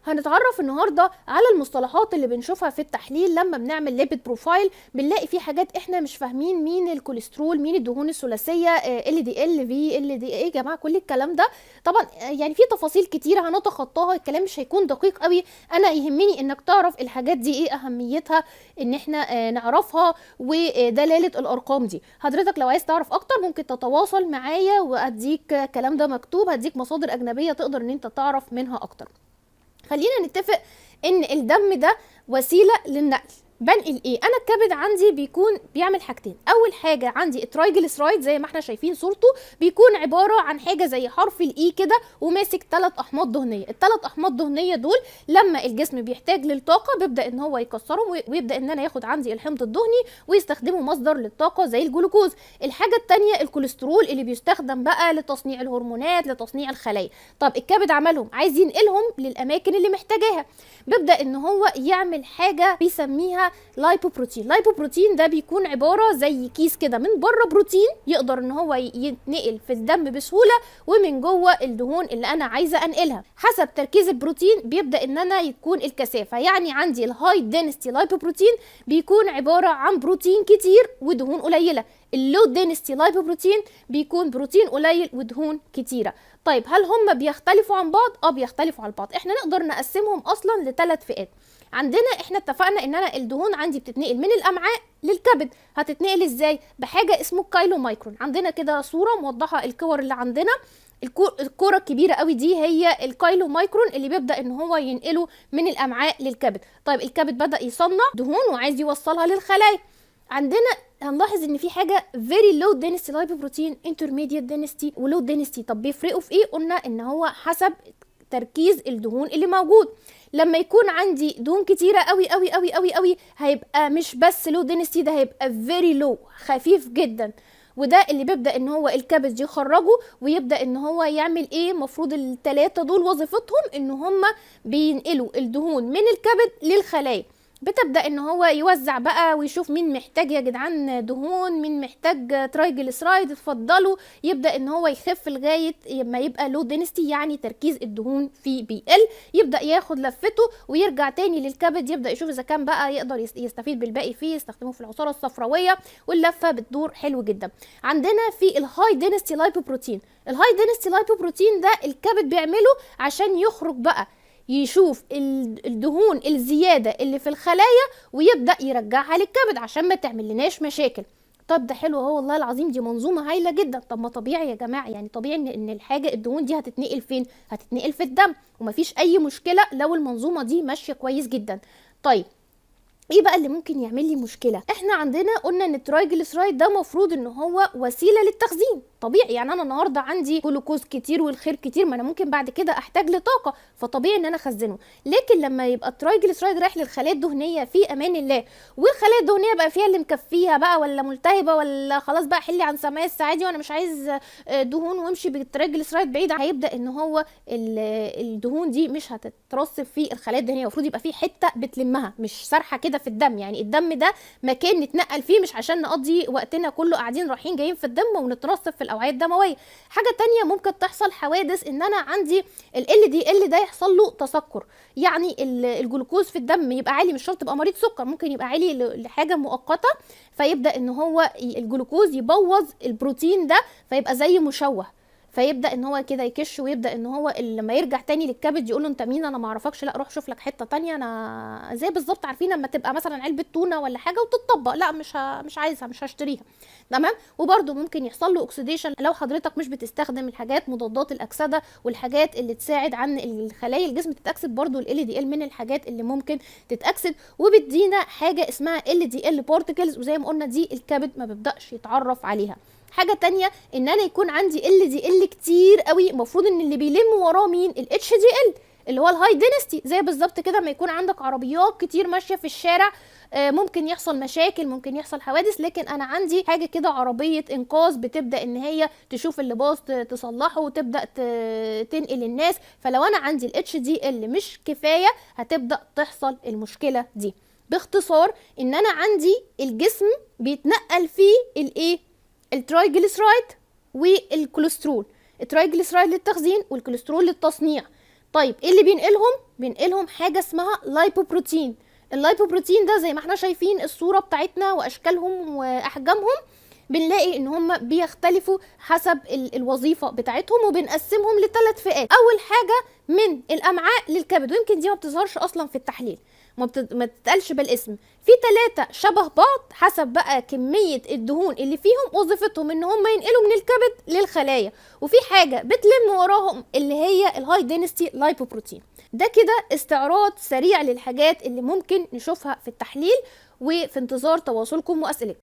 هنتعرف النهارده على المصطلحات اللي بنشوفها في التحليل لما بنعمل ليبيد بروفايل. بنلاقي في حاجات احنا مش فاهمين، مين الكوليسترول، مين الدهون الثلاثيه، ال دي ال في ال دي ايه يا جماعه، كل الكلام ده طبعا يعني في تفاصيل كتيره هنتخطاها، الكلام مش هيكون دقيق قوي. انا يهمني انك تعرف الحاجات دي ايه اهميتها، ان احنا نعرفها ودلاله الارقام دي. حضرتك لو عايز تعرف اكتر ممكن تتواصل معايا واديك الكلام ده مكتوب، هديك مصادر اجنبيه تقدر ان انت تعرف منها اكتر. خلينا نتفق ان الدم ده وسيله للنقل. بنقل ايه؟ انا الكبد عندي بيكون بيعمل حاجتين. اول حاجه عندي الترايجليسرايد زي ما احنا شايفين صورته، بيكون عباره عن حاجه زي حرف الاي كده وماسك 3 احماض دهنيه. ال3 احماض دهنيه دول لما الجسم بيحتاج للطاقه بيبدا ان هو يكسرهم ويبدا ان انا ياخد عندي الحمض الدهني ويستخدمه مصدر للطاقه زي الجلوكوز. الحاجه الثانيه الكوليسترول اللي بيستخدم بقى لتصنيع الهرمونات، لتصنيع الخلايا. طب الكبد عملهم عايز ينقلهم للاماكن اللي محتاجاها، بيبدا ان هو يعمل حاجه بيسميها لايبوبروتين. لايبوبروتين ده بيكون عباره زي كيس كده، من بره بروتين يقدر ان هو يتنقل في الدم بسهوله، ومن جوه الدهون اللي انا عايزه انقلها. حسب تركيز البروتين بيبدا ان انا يكون الكثافه. يعني عندي الهاي دينستي لايبوبروتين بيكون عباره عن بروتين كتير ودهون قليله. اللو دينستي لايبوبروتين بيكون بروتين قليل ودهون كتيره. طيب هل هم بيختلفوا عن بعض؟ بيختلفوا عن بعض. احنا نقدر نقسمهم اصلا ل3 فئات. عندنا احنا اتفقنا ان انا الدهون عندي بتتنقل من الامعاء للكبد. هتتنقل ازاي؟ بحاجه اسمه كايلو مايكرون. عندنا كده صوره موضحه الكور اللي عندنا. الكوره الكبيره قوي دي هي الكايلو مايكرون اللي بيبدا ان هو ينقله من الامعاء للكبد. طيب الكبد بدا يصنع دهون وعايز يوصلها للخلايا. عندنا هنلاحظ ان في حاجه very low density lipoprotein intermediate density و low density. طب بيفرقوا في ايه؟ قلنا ان هو حسب تركيز الدهون اللي موجود. لما يكون عندي دهون كتيره قوي قوي قوي قوي قوي هيبقى مش بس low density، ده هيبقى very low، خفيف جدا. وده اللي بيبدا ان هو الكبد يخرجه ويبدا ان هو يعمل ايه. مفروض ال3 دول وظيفتهم ان هم بينقلوا الدهون من الكبد للخلايا. بتبدا ان هو يوزع بقى ويشوف مين محتاج يا جدعان دهون، مين محتاج ترايجليسرايد، اتفضلوا. يبدا ان هو يخف لغايه ما يبقى لو دينستي، يعني تركيز الدهون فيه بيقل. يبدا ياخد لفته ويرجع تاني للكبد، يبدا يشوف اذا كان بقى يقدر يستفيد بالباقي فيه، يستخدمه في العصاره الصفراويه، واللفه بتدور حلو جدا. عندنا في الهاي دينستي لايبوبروتين. الهاي دينستي لايبوبروتين ده الكبد بيعمله عشان يخرج بقى يشوف الدهون الزيادة اللي في الخلايا ويبدأ يرجعها للكبد عشان ما تعمل لناش مشاكل. طب ده حلو اهو، والله العظيم دي منظومة هايلة جدا. طب ما طبيعي يا جماعة، يعني طبيعي ان الحاجة الدهون دي هتتنقل فين؟ هتتنقل في الدم، ومفيش اي مشكلة لو المنظومة دي ماشية كويس جدا. طيب ايه بقى اللي ممكن يعمل لي مشكله؟ احنا عندنا قلنا ان الترايجليسرايد ده مفروض ان هو وسيله للتخزين. طبيعي يعني انا النهارده عندي جلوكوز كتير والخير كتير، ما انا ممكن بعد كده احتاج لطاقه، فطبيعي ان انا اخزنه. لكن لما يبقى الترايجليسرايد رايح للخلايا الدهنيه في امان الله، والخلايا الدهنيه بقى فيها اللي مكفيها بقى ولا ملتهبه ولا خلاص بقى حلي عن سماء السعادي وانا مش عايز دهون وامشي بالترايجليسرايد بعيد، هيبدا ان هو الدهون دي مش هتترسب في الخلايا الدهنيه. المفروض يبقى في حته بتلمها، مش سارحه كده في الدم. يعني الدم ده مكان نتنقل فيه، مش عشان نقضي وقتنا كله قاعدين رايحين جايين في الدم ونترسب في الاوعيه الدمويه. حاجه تانية ممكن تحصل حوادث، ان انا عندي ال دي ال ده يحصل له تسكر. يعني الجلوكوز في الدم يبقى عالي، مش شرط تبقى مريض سكر، ممكن يبقى عالي لحاجه مؤقته، فيبدا ان هو الجلوكوز يبوظ البروتين ده فيبقى زي مشوه، فيبدا ان هو كده يكش، ويبدا ان هو لما يرجع تاني للكبد يقول له انت مين؟ انا ما اعرفكش، لا روح شوف لك حته تانية. انا زي بالظبط عارفين لما تبقى مثلا علبه تونه ولا حاجه وتتطبق، لا مش عايزها، مش هشتريها. تمام. وبرده ممكن يحصل له اوكسيديشن لو حضرتك مش بتستخدم الحاجات مضادات الاكسده والحاجات اللي تساعد عن الخلايا الجسم تتاكسد. برده ال دي ال من الحاجات اللي ممكن تتاكسد وبتدينا حاجه اسمها ال دي ال بارتكلز، وزي ما قلنا دي الكبد ما بيبداش يتعرف عليها. حاجه تانية ان انا يكون عندي ال دي ال كتير قوي، المفروض ان اللي بيلم وراه مين؟ الاتش دي ال اللي هو الهاي دينستي. زي بالظبط كده ما يكون عندك عربيات كتير ماشيه في الشارع، ممكن يحصل مشاكل، ممكن يحصل حوادث، لكن انا عندي حاجه كده عربيه انقاذ بتبدا ان هي تشوف اللي باظ تصلحه وتبدا تنقل الناس. فلو انا عندي الاتش دي ال مش كفايه هتبدا تحصل المشكله دي. باختصار ان انا عندي الجسم بيتنقل فيه الايه؟ الترايجليسرايد والكوليسترول. الترايجليسرايد للتخزين والكوليسترول للتصنيع. طيب ايه اللي بينقلهم حاجه اسمها لايبوبروتين. اللايبوبروتين ده زي ما احنا شايفين الصوره بتاعتنا واشكالهم واحجامهم، بنلاقي ان هم بيختلفوا حسب الوظيفه بتاعتهم، وبنقسمهم لثلاث فئات. اول حاجه من الامعاء للكبد، ويمكن دي ما بتظهرش اصلا في التحليل، ما بتتقالش بالاسم. في ثلاثه شبه بعض حسب بقى كميه الدهون اللي فيهم، وظيفتهم ان هم ينقلوا من الكبد للخلايا. وفي حاجه بتلم وراهم اللي هي الهاي دينستي لايبوبروتين. ده كده استعراض سريع للحاجات اللي ممكن نشوفها في التحليل، وفي انتظار تواصلكم واسئلتكم.